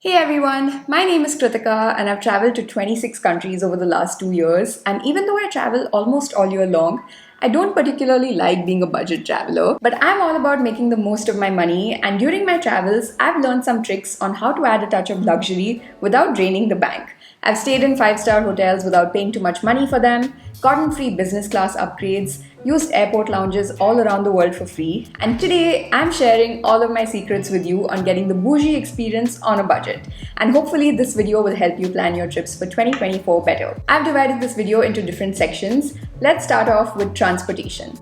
Hey everyone, my name is Kritika and I've traveled to 26 countries over the last 2 years. And even though I travel almost all year long, I don't particularly like being a budget traveler, but I'm all about making the most of my money. And during my travels, I've learned some tricks on how to add a touch of luxury without draining the bank. I've stayed in 5-star hotels without paying too much money for them, gotten free business class upgrades, used airport lounges all around the world for free, and today I'm sharing all of my secrets with you on getting the bougie experience on a budget. And hopefully this video will help you plan your trips for 2024 better. I've divided this video into different sections. Let's start off with transportation.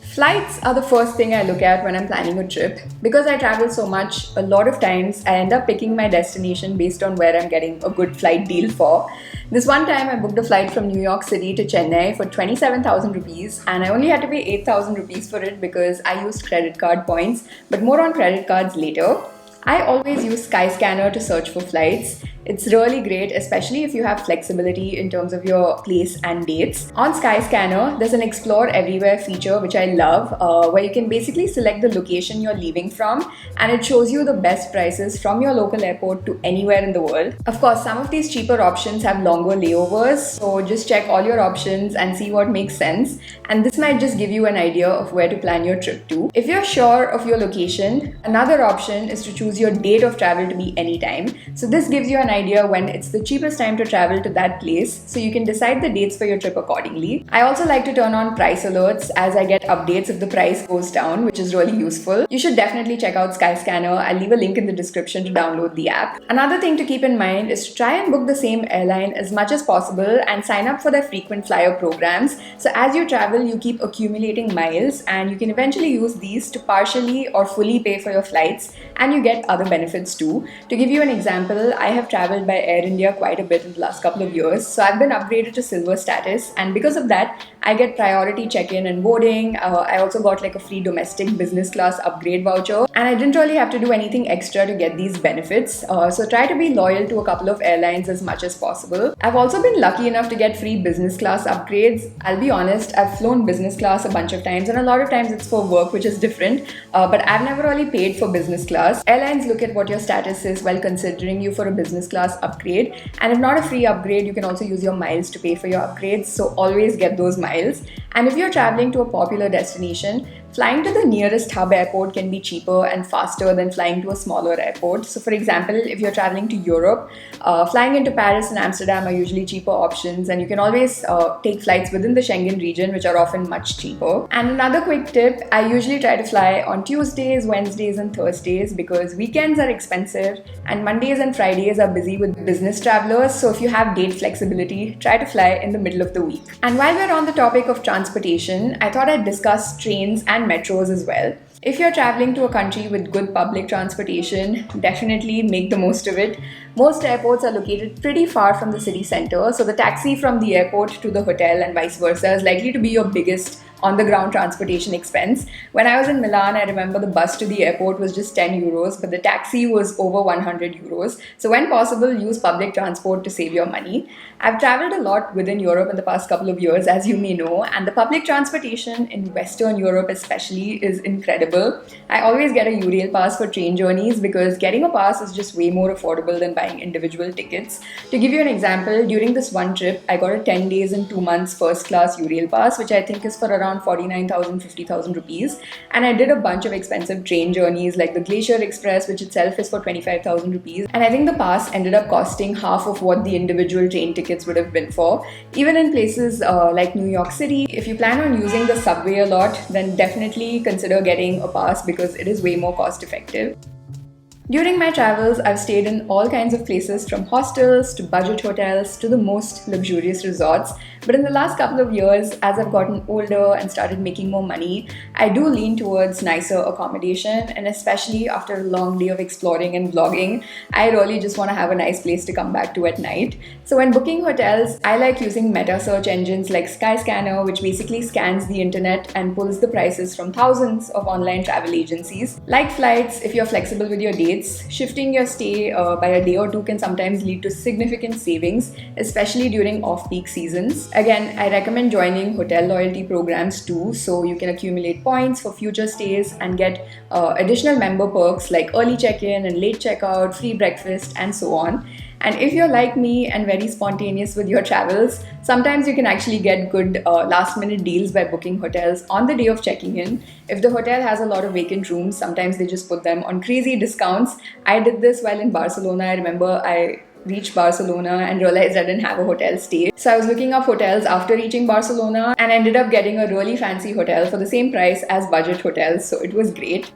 Flights are the first thing I look at when I'm planning a trip. Because I travel so much, a lot of times I end up picking my destination based on where I'm getting a good flight deal for. This one time I booked a flight from New York City to Chennai for 27,000 rupees and I only had to pay 8,000 rupees for it because I used credit card points, but more on credit cards later. I always use Skyscanner to search for flights. It's really great, especially if you have flexibility in terms of your place and dates. On Skyscanner, there's an Explore Everywhere feature, which I love, where you can basically select the location you're leaving from and it shows you the best prices from your local airport to anywhere in the world. Of course, some of these cheaper options have longer layovers, so just check all your options and see what makes sense. And this might just give you an idea of where to plan your trip to. If you're sure of your location, another option is to choose your date of travel to be anytime. So this gives you an idea when it's the cheapest time to travel to that place, so you can decide the dates for your trip accordingly. I also like to turn on price alerts as I get updates if the price goes down, which is really useful. You should definitely check out Skyscanner. I'll leave a link in the description to download the app. Another thing to keep in mind is to try and book the same airline as much as possible and sign up for their frequent flyer programs. So as you travel, you keep accumulating miles and you can eventually use these to partially or fully pay for your flights, and you get other benefits too. To give you an example, I have traveled by Air India quite a bit in the last couple of years, so I've been upgraded to silver status, and because of that I get priority check-in and boarding. I also got like a free domestic business class upgrade voucher, and I didn't really have to do anything extra to get these benefits. So try to be loyal to a couple of airlines as much as possible. I've also been lucky enough to get free business class upgrades. I'll be honest, I've flown business class a bunch of times, and a lot of times it's for work, which is different, but I've never really paid for business class. Airlines look at what your status is while considering you for a business class upgrade, and if not a free upgrade, you can also use your miles to pay for your upgrades, so always get those miles. And if you're traveling to a popular destination, flying to the nearest hub airport can be cheaper and faster than flying to a smaller airport. So for example, if you're traveling to Europe, flying into Paris and Amsterdam are usually cheaper options, and you can always take flights within the Schengen region, which are often much cheaper. And another quick tip, I usually try to fly on Tuesdays, Wednesdays and Thursdays because weekends are expensive and Mondays and Fridays are busy with business travelers. So if you have date flexibility, try to fly in the middle of the week. And while we're on the topic of transportation, I thought I'd discuss trains and metros as well. If you're traveling to a country with good public transportation, definitely make the most of it. Most airports are located pretty far from the city center, so the taxi from the airport to the hotel and vice versa is likely to be your biggest on-the-ground transportation expense. When I was in Milan, I remember the bus to the airport was just 10 euros, but the taxi was over 100 euros. So when possible, use public transport to save your money. I've traveled a lot within Europe in the past couple of years, as you may know, and the public transportation in Western Europe especially is incredible. I always get a Urail pass for train journeys because getting a pass is just way more affordable than buying individual tickets. To give you an example, during this one trip, I got a 10 days and 2 months first class Urail pass, which I think is for around 49,000, 50,000 rupees. And I did a bunch of expensive train journeys like the Glacier Express, which itself is for 25,000 rupees. And I think the pass ended up costing half of what the individual train tickets would have been for. Even in places like New York City, if you plan on using the subway a lot, then definitely consider getting a pass because it is way more cost effective. During my travels, I've stayed in all kinds of places, from hostels to budget hotels to the most luxurious resorts. But in the last couple of years, as I've gotten older and started making more money, I do lean towards nicer accommodation, and especially after a long day of exploring and vlogging, I really just want to have a nice place to come back to at night. So when booking hotels, I like using meta search engines like Skyscanner, which basically scans the internet and pulls the prices from thousands of online travel agencies. Like flights, if you're flexible with your dates, rates, shifting your stay by a day or two can sometimes lead to significant savings, especially during off-peak seasons. Again, I recommend joining hotel loyalty programs too, so you can accumulate points for future stays and get additional member perks like early check-in and late checkout, free breakfast, and so on. And if you're like me and very spontaneous with your travels, sometimes you can actually get good last minute deals by booking hotels on the day of checking in. If the hotel has a lot of vacant rooms, sometimes they just put them on crazy discounts. I did this while in Barcelona. I remember I reached Barcelona and realized I didn't have a hotel stay. So I was looking up hotels after reaching Barcelona and ended up getting a really fancy hotel for the same price as budget hotels. So it was great.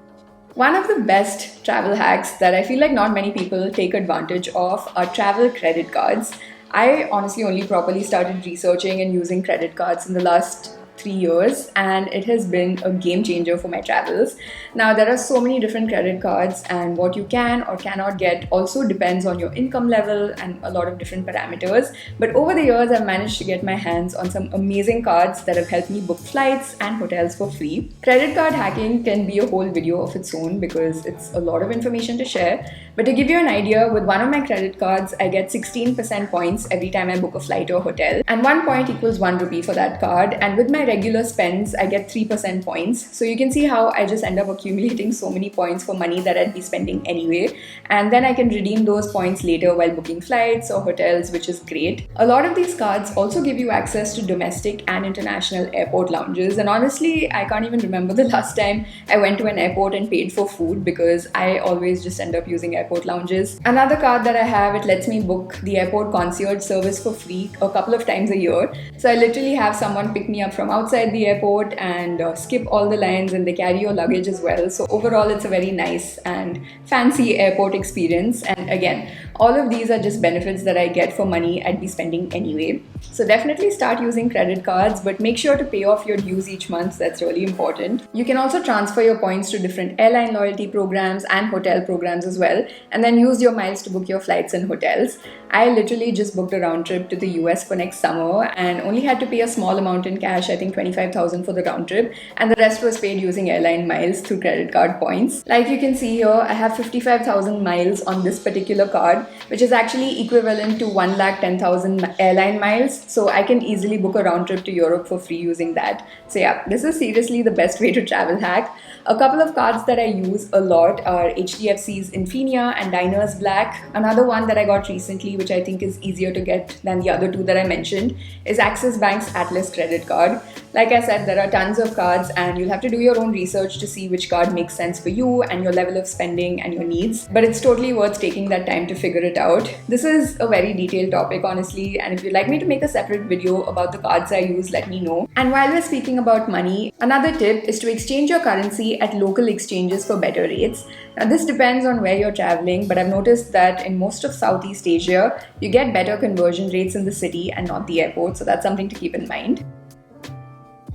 One of the best travel hacks that I feel like not many people take advantage of are travel credit cards. I honestly only properly started researching and using credit cards in the last 3 years, and it has been a game changer for my travels. Now, there are so many different credit cards, and what you can or cannot get also depends on your income level and a lot of different parameters. But over the years, I've managed to get my hands on some amazing cards that have helped me book flights and hotels for free. Credit card hacking can be a whole video of its own because it's a lot of information to share. But to give you an idea, with one of my credit cards, I get 16% points every time I book a flight or hotel. And 1 point equals 1 rupee for that card. And with my regular spends, I get 3% points. So you can see how I just end up accumulating so many points for money that I'd be spending anyway. And then I can redeem those points later while booking flights or hotels, which is great. A lot of these cards also give you access to domestic and international airport lounges. And honestly, I can't even remember the last time I went to an airport and paid for food because I always just end up using airport lounges. Another card that I have, it lets me book the airport concierge service for free a couple of times a year. So I literally have someone pick me up from outside the airport and skip all the lines, and they carry your luggage as well. So overall, it's a very nice and fancy airport experience. And again, all of these are just benefits that I get for money I'd be spending anyway. So definitely start using credit cards, but make sure to pay off your dues each month. That's really important. You can also transfer your points to different airline loyalty programs and hotel programs as well, and then use your miles to book your flights and hotels. I literally just booked a round trip to the US for next summer and only had to pay a small amount in cash, I think 25,000 for the round trip, and the rest was paid using airline miles through credit card points. Like you can see here, I have 55,000 miles on this particular card, which is actually equivalent to 110,000 airline miles. So I can easily book a round trip to Europe for free using that. So yeah, this is seriously the best way to travel hack. A couple of cards that I use a lot are HDFC's Infinia and Diners Black. Another one that I got recently, which I think is easier to get than the other two that I mentioned, is Axis Bank's Atlas credit card. Like I said, there are tons of cards and you'll have to do your own research to see which card makes sense for you and your level of spending and your needs. But it's totally worth taking that time to figure it out. This is a very detailed topic, honestly, and if you'd like me to make a separate video about the cards I use, let me know. And while we're speaking about money, another tip is to exchange your currency at local exchanges for better rates. Now, this depends on where you're traveling, but I've noticed that in most of Southeast Asia, you get better conversion rates in the city and not the airport, so that's something to keep in mind.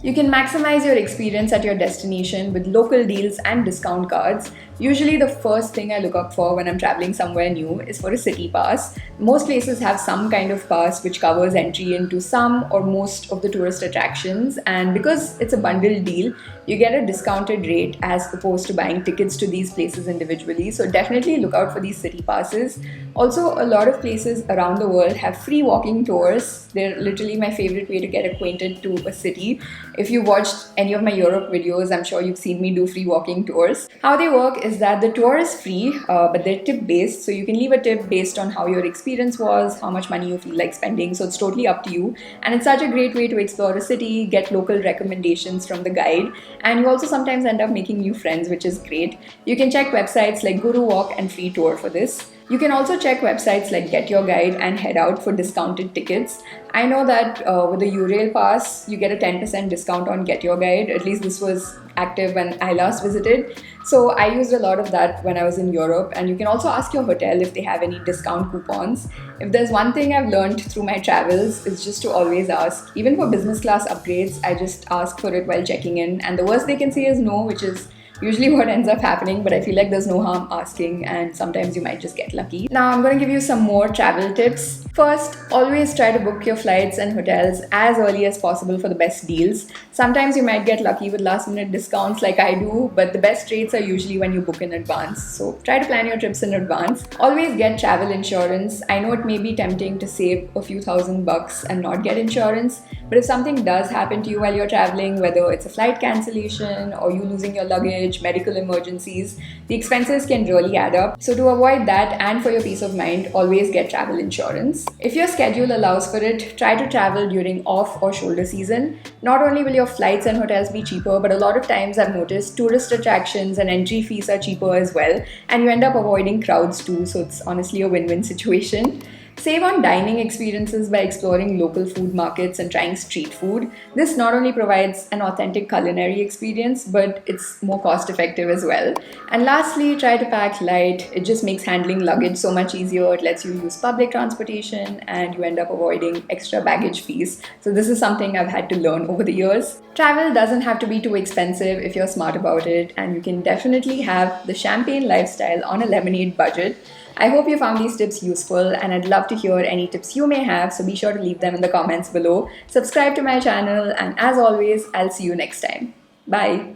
You can maximize your experience at your destination with local deals and discount cards. Usually the first thing I look up for when I'm traveling somewhere new is for a city pass. Most places have some kind of pass which covers entry into some or most of the tourist attractions, and because it's a bundled deal, you get a discounted rate as opposed to buying tickets to these places individually. So definitely look out for these city passes. Also, a lot of places around the world have free walking tours. They're literally my favorite way to get acquainted to a city. If you watched any of my Europe videos, I'm sure you've seen me do free walking tours. How they work is that the tour is free, but they're tip based. So you can leave a tip based on how your experience was, how much money you feel like spending. So it's totally up to you. And it's such a great way to explore a city, get local recommendations from the guide. And you also sometimes end up making new friends, which is great. You can check websites like Guru Walk and Free Tour for this. You can also check websites like Get Your Guide and Head Out for discounted tickets. I know that with the Eurail Pass, you get a 10% discount on Get Your Guide. At least this was active when I last visited. So I used a lot of that when I was in Europe. And you can also ask your hotel if they have any discount coupons. If there's one thing I've learned through my travels, it's just to always ask. Even for business class upgrades, I just ask for it while checking in. And the worst they can say is no, which is usually what ends up happening, but I feel like there's no harm asking, and sometimes you might just get lucky. Now, I'm going to give you some more travel tips. First, always try to book your flights and hotels as early as possible for the best deals. Sometimes you might get lucky with last minute discounts like I do, but the best rates are usually when you book in advance. So try to plan your trips in advance. Always get travel insurance. I know it may be tempting to save a few $1,000 and not get insurance, but if something does happen to you while you're traveling, whether it's a flight cancellation or you losing your luggage, medical emergencies, the expenses can really add up. So to avoid that and for your peace of mind, always get travel insurance. If your schedule allows for it, try to travel during off or shoulder season. Not only will your flights and hotels be cheaper, but a lot of times I've noticed tourist attractions and entry fees are cheaper as well, and you end up avoiding crowds too, so it's honestly a win-win situation. Save on dining experiences by exploring local food markets and trying street food. This not only provides an authentic culinary experience, but it's more cost effective as well. And lastly, try to pack light. It just makes handling luggage so much easier. It lets you use public transportation and you end up avoiding extra baggage fees. So this is something I've had to learn over the years. Travel doesn't have to be too expensive if you're smart about it, and you can definitely have the champagne lifestyle on a lemonade budget. I hope you found these tips useful, and I'd love to hear any tips you may have, so be sure to leave them in the comments below. Subscribe to my channel, and as always, I'll see you next time. Bye.